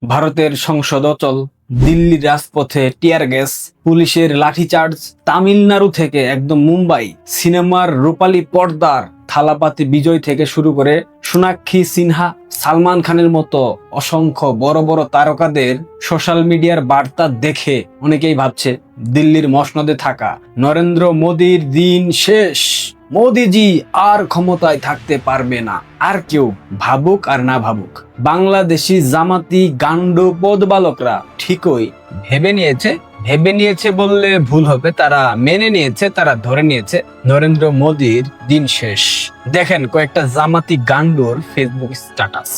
ভারতের সংসদ অচল, দিল্লির রাজপথে টিয়ার গ্যাস, পুলিশের লাঠিচার্জ, তামিলনাড়ু থেকে একদম মুম্বাই, সিনেমার রূপালী পর্দার থালাপাতি বিজয় থেকে শুরু করে সোনাক্ষী সিনহা, সালমান খানের মতো অসংখ্য বড় বড় তারকাদের সোশ্যাল মিডিয়ার বার্তা দেখে অনেকেই ভাবছে দিল্লির মসনদে থাকা নরেন্দ্র মোদীর দিন শেষ। মোদিজি আর ক্ষমতায় থাকতে পারবে না। আর কেউ ভাবুক আর না ভাবুক, বাংলাদেশি জামাতি গান্ডু পদবালকরা ঠিকই ভেবে নিয়েছে বললে ভুল হবে, তারা মেনে নিয়েছে, তারা ধরে নিয়েছে নরেন্দ্র মোদীর দিন শেষ। দেখেন কয়েকটা জামাতি গান্ডুর ফেসবুক স্ট্যাটাস।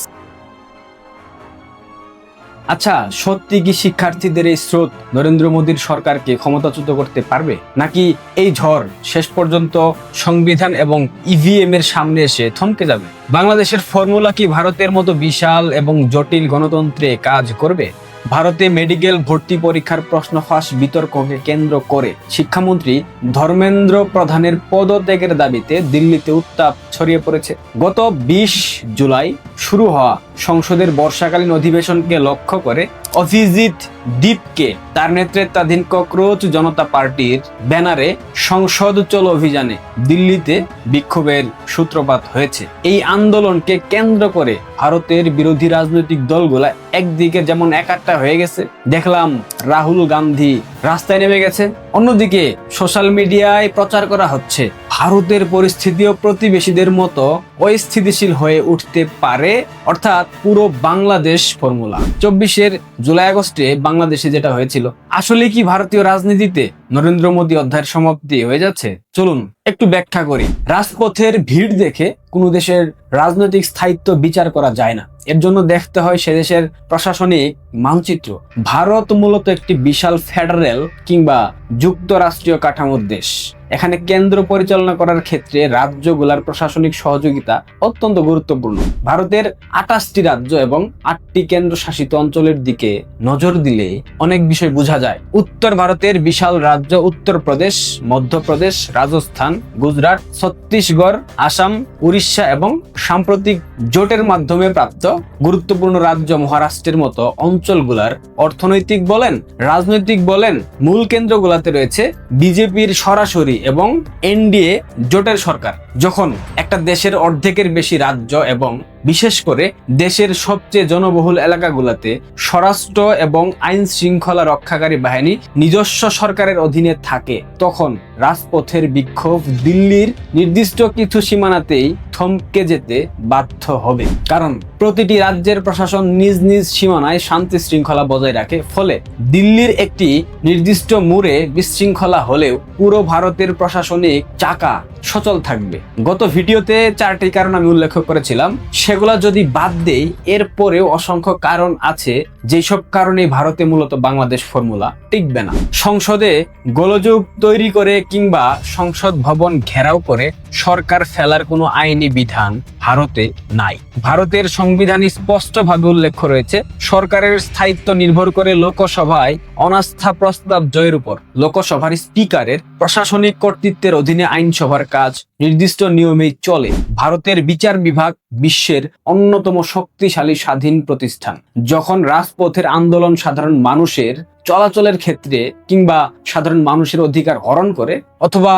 আচ্ছা, সত্যি কি শিক্ষার্থীদের এই স্রোত নরেন্দ্র মোদীর সরকারকে ক্ষমতাচ্যুত করতে পারবে, নাকি এই ঝড় শেষ পর্যন্ত সংবিধান এবং ইভিএম এর সামনে এসে থমকে যাবে? বাংলাদেশের ফর্মুলা কি ভারতের মতো বিশাল এবং জটিল গণতন্ত্রে কাজ করবে? ভারতে মেডিকেল ভর্তি পরীক্ষার প্রশ্ন ফাঁস বিতর্ককে কেন্দ্র করে শিক্ষামন্ত্রী ধর্মেন্দ্র প্রধানের পদত্যাগের দাবিতে দিল্লিতে উত্তাপ ছড়িয়ে পড়েছে। গত 20 জুলাই শুরু হওয়া সংসদের বর্ষাকালীন অধিবেশনকে লক্ষ্য করে অভিজিৎ দীপকে তার নেতৃত্বাধীন ককরোচ জনতা পার্টির ব্যানারে সংসদ চলো অভিযানে দিল্লিতে বিক্ষোভের সূত্রপাত হয়েছে। এই আন্দোলনকে কেন্দ্র করে ভারতের বিরোধী রাজনৈতিক দলগুলা একদিকে যেমন একাট্টা হয়ে গেছে, দেখলাম রাহুল গান্ধী রাস্তায় নেমে গেছে, অন্যদিকে সোশ্যাল মিডিয়ায় প্রচার করা হচ্ছে ভারতের পরিস্থিতিও প্রতিবেশীদের মতো অস্থিতিশীল হয়ে উঠতে পারে, অর্থাৎ পুরো বাংলাদেশ ফর্মুলা। 24 জুলাই আগস্টে বাংলাদেশে যেটা হয়েছিল, আসলে কি ভারতীয় রাজনীতিতে নরেন্দ্র মোদী অধ্যায়ের সমাপ্তি হয়ে যাচ্ছে? চলুন একটু ব্যাখ্যা করি। রাজপথের ভিড় দেখে কোনো দেশের রাজনৈতিক স্থায়িত্ব বিচার করা যায় না, এর জন্য দেখতে হয় সে দেশের প্রশাসনিক মানচিত্র। ভারত মূলত একটি বিশাল ফেডারেল কিংবা যুক্তরাষ্ট্রীয় কাঠামোর দেশ। এখানে কেন্দ্র পরিচালনা করার ক্ষেত্রে রাজ্যগুলোর প্রশাসনিক সহযোগিতা অত্যন্ত গুরুত্বপূর্ণ। ভারতের 28টি রাজ্য এবং 8টি কেন্দ্রশাসিত অঞ্চলের দিকে নজর দিলে অনেক বিষয় বোঝা যায়। উত্তর ভারতের বিশাল রাজ্য উত্তরপ্রদেশ, মধ্যপ্রদেশ, রাজস্থান, গুজরাট, ছত্তিশগড়, আসাম, উড়িষ্যা এবং সাম্প্রতিক জোটের মাধ্যমে প্রাপ্ত গুরুত্বপূর্ণ রাজ্য মহারাষ্ট্রের মতো অঞ্চলগুলার অর্থনৈতিক বলেন, রাজনৈতিক বলেন, মূল কেন্দ্রগুলোতে রয়েছে বিজেপির সরাসরি এবং এনডিএ জোটের সরকার। যখন একটা দেশের অর্ধেকের বেশি রাজ্য এবং বিশেষ করে দেশের সবচেয়ে জনবহুল এলাকাগুলোতে স্বরাষ্ট্র এবং আইন শৃঙ্খলা রক্ষাকারী বাহিনী নিজস্ব সরকারের অধীনে থাকে, তখন রাজপথের বিক্ষোভ দিল্লির নির্দিষ্ট কিছু সীমানাতেই থমকে যেতে বাধ্য হবে। কারণ প্রতিটি রাজ্যের প্রশাসন নিজ নিজ সীমানায় শান্তি শৃঙ্খলা বজায় রাখে। ফলে দিল্লির একটি নির্দিষ্ট মোড়ে বিশৃঙ্খলা হলেও পুরো ভারতের প্রশাসনিক চাকা সচল থাকবে। গত ভিডিওতে 4টি কারণ আমি উল্লেখ করেছিলাম, সেগুলা যদি বাদ দেই এরপরেও অসংখ্য কারণ আছে যেসব কারণে ভারতে মূলত বাংলাদেশ ফর্মুলা টিকবে না। সংসদে গোলযোগ তৈরি করে কিংবা সংসদ ভবন ঘেরাও করে সরকার ফেলার কোনো আইনি বিধান ভারতে নাই। ভারতের সংবিধানে স্পষ্টভাবে উল্লেখ রয়েছে সরকারের স্থায়িত্ব নির্ভর করে লোকসভায় অনাস্থা প্রস্তাব জয়ের উপর। লোকসভার স্পিকারের প্রশাসনিক কর্তৃত্বের অধীনে আইনসভার কাজ নির্দিষ্ট নিয়মেই চলে। ভারতের বিচার বিভাগ বিশ্বের অন্যতম শক্তিশালী স্বাধীন প্রতিষ্ঠান। যখন রাজপথের আন্দোলন সাধারণ মানুষের চলাচলের ক্ষেত্রে কিংবা সাধারণ মানুষের অধিকার হরণ করে অথবা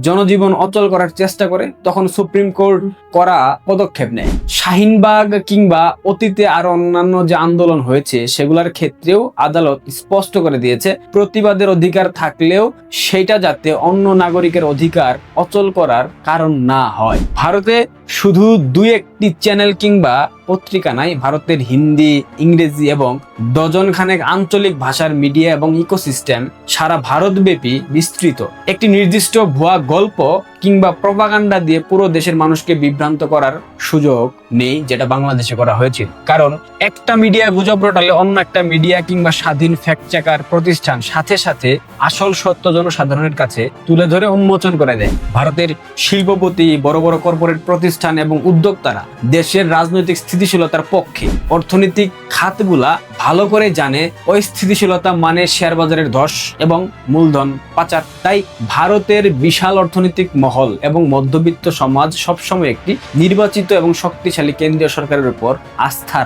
জনজীবন অচল করার চেষ্টা করে, তখন সুপ্রিম কোর্ট করা পদক্ষেপ নেয়। শাহিনবাগ কিংবা অতীতে আরো অন্যান্য যে আন্দোলন হয়েছে সেগুলোর ক্ষেত্রেও আদালত স্পষ্ট করে দিয়েছে প্রতিবাদের অধিকার থাকলেও সেটা যাতে অন্য নাগরিকের অধিকার অচল করার কারণ না হয়। ভারতে শুধু 2-1টি চ্যানেল কিংবা পত্রিকা নাই, ভারতের হিন্দি, ইংরেজি এবং ডজনখানেক আঞ্চলিক ভাষার মিডিয়া এবং ইকোসিস্টেম সারা ভারতব্যাপী বিস্তৃত। একটি নির্দিষ্ট ভুয়া গল্প কিংবা প্রপাগান্ডা দিয়ে পুরো দেশের মানুষকে বিভ্রান্ত করার সুযোগ নেই, যেটা বাংলাদেশে করা হয়েছিল। কারণ একটা মিডিয়া গুজব রটালে অন্য একটা মিডিয়া কিংবা স্বাধীন ফ্যাক্ট চেকার প্রতিষ্ঠান সাথে সাথে আসল সত্য জনসাধারণের কাছে তুলে ধরে উন্মোচন করে দেয়। ভারতের শিল্পপতি, বড় বড় কর্পোরেট প্রতিষ্ঠান এবং উদ্যোক্তারা দেশের রাজনৈতিক স্থিতিশীলতার পক্ষে। অর্থনৈতিক খাতগুলা ভালো করে জানে ওই স্থিতিশীলতা মানে শেয়ার বাজারের ধস এবং মূলধন পাচার। তাই ভারতের বিশাল অর্থনৈতিক মহল এবং মধ্যবিত্ত সমাজ সবসময় একটি নির্বাচিত এবং শক্তিশালী কেন্দ্রীয় সরকারের উপর আস্থা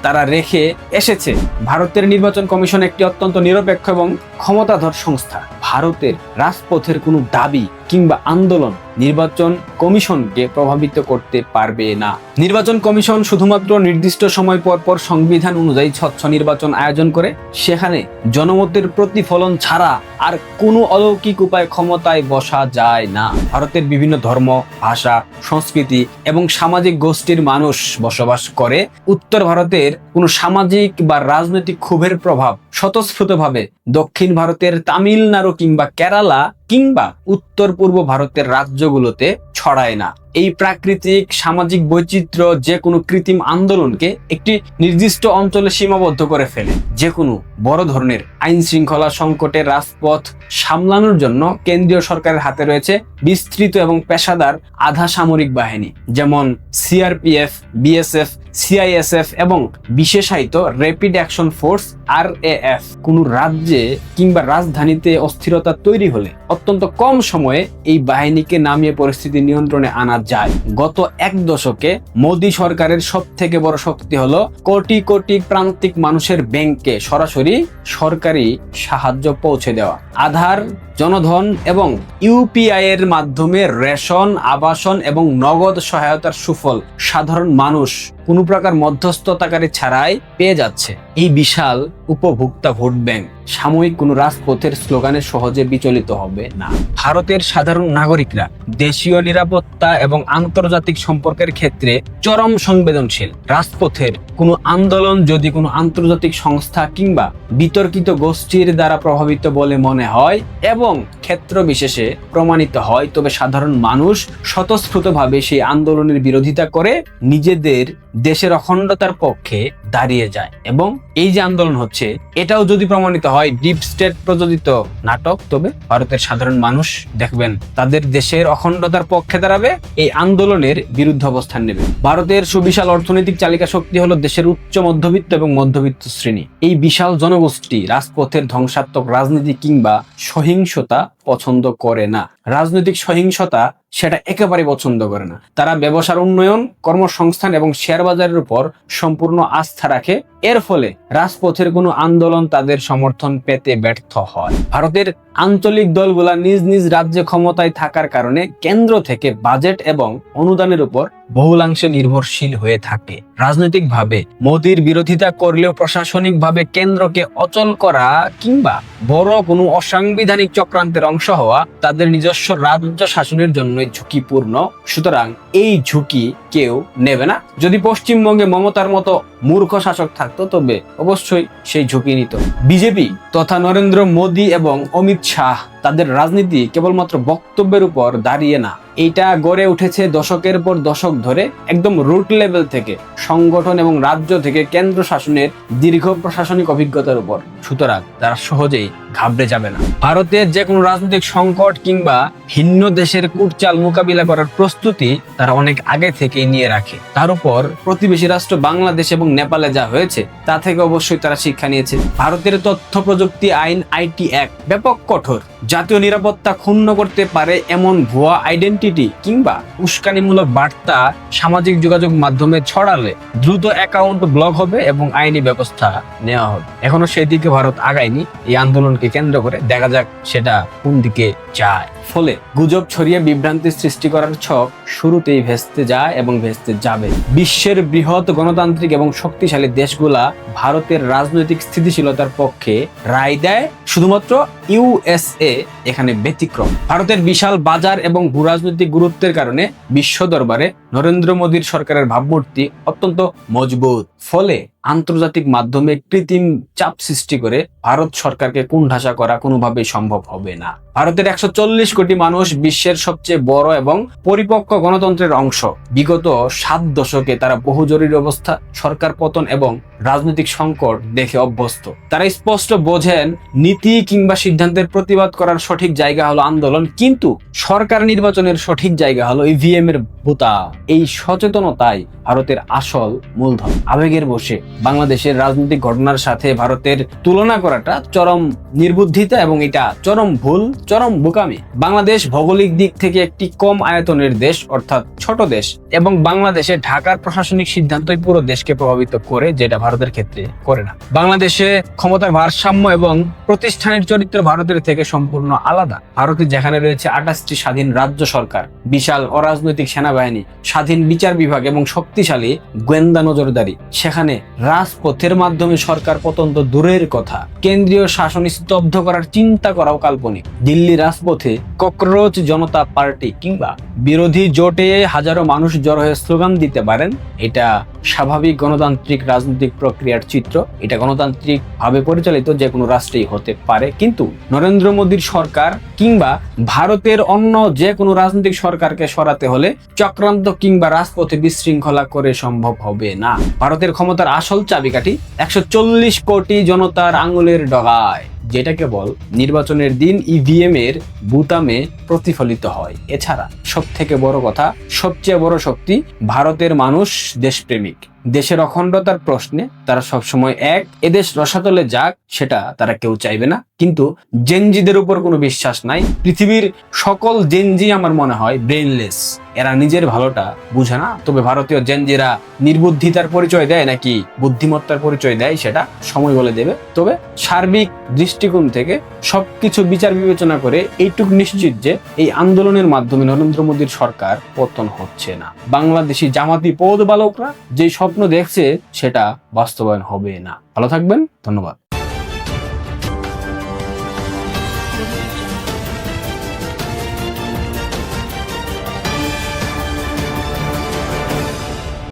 তারা রেখে এসেছে। ভারতের নির্বাচন কমিশন একটি অত্যন্ত নিরপেক্ষ এবং ক্ষমতাধর সংস্থা। ভারতের রাজপথের কোনো দাবি কিংবা আন্দোলন নির্বাচন কমিশনকে প্রভাবিত করতে পারবে না। নির্বাচন কমিশন শুধুমাত্র নির্দিষ্ট সময় পর পর সংবিধান অনুযায়ী স্বচ্ছ নির্বাচন আয়োজন করে। সেখানে জনমতের প্রতিফলন ছাড়া আর কোনো অলৌকিক উপায় ক্ষমতায় বসা যায় না। ভারতের বিভিন্ন ধর্ম, ভাষা, সংস্কৃতি এবং সামাজিক গোষ্ঠীর মানুষ বসবাস করে। উত্তর ভারতের কোনো সামাজিক বা রাজনৈতিক ক্ষোভের প্রভাব স্বতঃস্ফূর্তভাবে দক্ষিণ ভারতের তামিলনাড়ু কিংবা কেরালা কিংবা উত্তর পূর্ব ভারতের রাজ্যগুলোতে ছড়ায় না। এই প্রাকৃতিক সামাজিক বৈচিত্র্য যে কোনো কৃত্রিম আন্দোলনকে একটি নির্দিষ্ট অঞ্চলে সীমাবদ্ধ করে ফেলে। যে কোনো বড় ধরনের আইন শৃঙ্খলা সংকটের রাজপথ সামলানোর জন্য কেন্দ্রীয় সরকারের হাতে রয়েছে বিস্তৃত এবং পেশাদার আধা সামরিক বাহিনী, যেমন সিআরপিএফ, বিএসএফ, সিআইএসএফ এবং বিশেষায়িত র্যাপিড অ্যাকশন ফোর্স RAF। কোনো রাজ্যে কিংবা রাজধানীতে অস্থিরতা তৈরি হলে অত্যন্ত কম সময়ে এই বাহিনীকে নামিয়ে পরিস্থিতি নিয়ন্ত্রণে আনা যায়। গত এক দশকে মোদী সরকারের সব থেকে বড় শক্তি হলো কোটি কোটি প্রান্তিক মানুষের ব্যাংকে সরাসরি সরকারি সাহায্য পৌঁছে দেওয়া। আধার, জনধন এবং ইউপিআই এর মাধ্যমে রেশন, আবাসন এবং নগদ সহায়তার সুফল সাধারণ মানুষ কোনো প্রকার মধ্যস্থতাকারী ছাড়াই পেয়ে যাচ্ছে। এই বিশাল উপভোক্তা ভোট ব্যাংক সাময়িক কোনো রাজপথের স্লোগানে সহজে বিচলিত হবে না। ভারতের সাধারণ নাগরিকরা দেশীয় নিরাপত্তা এবং আন্তর্জাতিক সম্পর্কের ক্ষেত্রে চরম সংবেদনশীল। রাজপথের কোনো আন্দোলন যদি কোনো আন্তর্জাতিক সংস্থা কিংবা বিতর্কিত গোষ্ঠীর দ্বারা প্রভাবিত বলে মনে হয় এবং ক্ষেত্র বিশেষে প্রমাণিত হয়, তবে সাধারণ মানুষ স্বতঃস্ফূর্তভাবে সেই আন্দোলনের বিরোধিতা করে নিজেদের দেশের অখণ্ডতার পক্ষে দাঁড়িয়ে যায়। এবং এই যে আন্দোলন হচ্ছে, এটাও যদি প্রমাণিত হয় ডিপ স্টেট প্রযোজিত নাটক, তবে ভারতের সাধারণ মানুষ দেখবেন তাদের দেশের অখণ্ডতার পক্ষে দাঁড়াবে, এই আন্দোলনের বিরুদ্ধে অবস্থান নেবে। ভারতের সুবিশাল অর্থনৈতিক চালিকা শক্তি হলো দেশের উচ্চ মধ্যবিত্ত এবং মধ্যবিত্ত শ্রেণী। এই বিশাল জনগোষ্ঠী রাজপথের ধ্বংসাত্মক রাজনীতি কিংবা সহিংসতা পছন্দ করে না। রাজনৈতিক সহিংসতা সেটা একেবারে পছন্দ করে না। তারা ব্যবসার উন্নয়ন, কর্মসংস্থান এবং শেয়ার বাজারের উপর সম্পূর্ণ আস্থা রাখে। এর ফলে রাজপথের কোনো আন্দোলন তাদের সমর্থন পেতে ব্যর্থ হয়। ভারতের আঞ্চলিক দলগুলা নিজ নিজ রাজ্যে ক্ষমতায় থাকার কারণে কেন্দ্র থেকে বাজেট এবং অনুদানের উপর বহুলাংশে নির্ভরশীল হয়ে থাকে। রাজনৈতিকভাবে মোদির বিরোধিতা করলেও প্রশাসনিকভাবে কেন্দ্রকে অচল করা কিংবা বড় কোনো অসাংবিধানিক চক্রান্তের অংশ হওয়া তাদের নিজস্ব রাজ্য শাসনের জন্য ঝুঁকিপূর্ণ। সুতরাং এই ঝুঁকি কেউ নেবে না। যদি পশ্চিমবঙ্গে মমতার মতো মূর্খ শাসক থাকতো, তবে অবশ্যই সেই ঝুঁকি নিত। বিজেপি তথা নরেন্দ্র মোদী এবং অমিত শাহ তাদের রাজনীতি কেবলমাত্র বক্তব্যের উপর দাঁড়িয়ে না, এইটা গড়ে উঠেছে দশকের পর দশক ধরে একদম রুট লেভেল থেকে, সংগঠন এবং রাজ্য থেকে কেন্দ্র শাসনের দীর্ঘ প্রশাসনিক অভিজ্ঞতার উপর। সুতরাং তারা সহজেই ঘাবড়ে যাবে না। ভারতের যে কোনো রাজনৈতিক সংকট কিংবা ভিন্ন দেশের কুটচাল মোকাবিলা করার প্রস্তুতি তারা অনেক আগে থেকেই নিয়ে রাখে। তার উপর প্রতিবেশী রাষ্ট্র বাংলাদেশ এবং নেপালে যা হয়েছে তা থেকে অবশ্যই তারা শিক্ষা নিয়েছে। ভারতের তথ্য প্রযুক্তি আইন IT অ্যাক্ট ব্যাপক কঠোর। জাতীয় নিরাপত্তা ক্ষুণ্ণ করতে পারে এমন ভুয়া আইডেন্টিটি কিংবা উস্কানিমূলক বার্তা সামাজিক যোগাযোগ মাধ্যমে ছড়ালে দ্রুত অ্যাকাউন্ট ব্লক হবে এবং আইনি ব্যবস্থা নেওয়া হবে। এখনো সেদিকে ভারত আগায়নি। এই আন্দোলনকে কেন্দ্র করে দেখা যাক সেটা কোন দিকে যায়। ফলে গুজব ছড়িয়ে বিভ্রান্তি সৃষ্টি করার ছক শুরুতেই ভেস্তে যায় এবং ভেস্তে যাবে। বিশ্বের বৃহৎ গণতান্ত্রিক এবং শক্তিশালী দেশগুলা ভারতের রাজনৈতিক স্থিতিশীলতার পক্ষে রায় দেয়। শুধুমাত্র USA এখানে ব্যতিক্রম। ভারতের বিশাল বাজার এবং ভূরাজনৈতিক গুরুত্বের কারণে বিশ্ব দরবারে নরেন্দ্র মোদীর সরকারের ভাবমূর্তি অত্যন্ত মজবুত। ফলে আন্তর্জাতিক মাধ্যমে কৃত্রিম চাপ সৃষ্টি করে ভারত সরকারকে কোণঠাসা করা কোনোভাবেই সম্ভব হবে না। ভারতের 140 কোটি মানুষ বিশ্বের সবচেয়ে বড় এবং পরিপক্ক গণতন্ত্রের অংশ। বিগত 7 দশকে তারা বহু জরুরি অবস্থা, সরকার পতন এবং রাজনৈতিক সংকট দেখে অভ্যস্ত। তারা স্পষ্ট বোঝেন নীতি কিংবা সিদ্ধান্তের প্রতিবাদ করার সঠিক জায়গা হলো আন্দোলন, কিন্তু সরকার নির্বাচনের সঠিক জায়গা হলো EVM এর বোতা। এই সচেতনতাই ভারতের আসল মূলধন। আবেগে বিভাগের বসে বাংলাদেশের রাজনৈতিক ঘটনার সাথে ভারতের তুলনা করাটা চরম নির্বুদ্ধিতা এবং এটা চরম ভুল, চরম বোকামি। বাংলাদেশ ভৌগোলিক দিক থেকে একটি কম আয়তনের দেশ, অর্থাৎ ছোট দেশ, এবং বাংলাদেশে ঢাকার প্রশাসনিক সিদ্ধান্তই পুরো দেশকে প্রভাবিত করে, যেটা ভারতের ক্ষেত্রে করে না। বাংলাদেশে ক্ষমতার ভারসাম্য এবং প্রতিষ্ঠানের চরিত্র ভারতের থেকে সম্পূর্ণ আলাদা। ভারতে যেখানে রয়েছে 28টি স্বাধীন রাজ্য সরকার, বিশাল অরাজনৈতিক সেনাবাহিনী, স্বাধীন বিচার বিভাগ এবং শক্তিশালী গোয়েন্দা নজরদারি, সেখানে রাজপথের মাধ্যমে সরকার পতন তো দূরের কথা, কেন্দ্রীয় শাসন স্তব্ধ করার চিন্তা করাও কাল্পনিক। দিল্লি রাজপথে ককরোচ জনতা পার্টি কিংবা বিরোধী জোটে হাজারো মানুষ জড়ো হয়ে স্লোগান দিতে পারেন, এটা স্বাভাবিক গণতান্ত্রিক রাজনৈতিক প্রক্রিয়ার চিত্র। এটা গণতান্ত্রিক ভাবে পরিচালিত যে কোনো রাষ্ট্রেই হতে পারে, কিন্তু নরেন্দ্র মোদীর সরকার কিংবা ভারতের অন্য যে কোনো রাজনৈতিক সরকারকে সরাতে হলে চক্রান্ত কিংবা রাজপথে বিশৃঙ্খলা করে সম্ভব হবে না। ভারতের ক্ষমতার আসল চাবিকাঠি 140 কোটি জনতার আঙুলের ডগায়, যেটা কেবল নির্বাচনের দিন ইভিএম এর বুতামে প্রতিফলিত হয়। এছাড়া সব থেকে বড় কথা, সবচেয়ে বড় শক্তি, ভারতের মানুষ দেশপ্রেমিক। দেশের অখণ্ডতার প্রশ্নে তারা সবসময় এক। এদেশ রসাতলে যাক সেটা তারা কেউ চাইবে না, কিন্তু জেনজিদের উপর কোনো বিশ্বাস নাই। পৃথিবীর সকল জেনজি আমার মনে হয় ব্রেইনলেস, এরা নিজের ভালোটা বুঝে না। তবে ভারতীয় জেনজিরা নির্বুদ্ধিতার পরিচয় দেয় নাকি বুদ্ধিমত্তার পরিচয় দেয় সেটা সময় বলে দেবে। তবে সার্বিক দৃষ্টিকোণ থেকে সবকিছু বিচার বিবেচনা করে এইটুকু নিশ্চিত যে এই আন্দোলনের মাধ্যমে নরেন্দ্র মোদীর সরকার পতন হচ্ছে না। বাংলাদেশি জামাতি পৌদ বালকরা যে স্বপ্ন দেখছে সেটা বাস্তবায়ন হবে না। ভালো থাকবেন, ধন্যবাদ।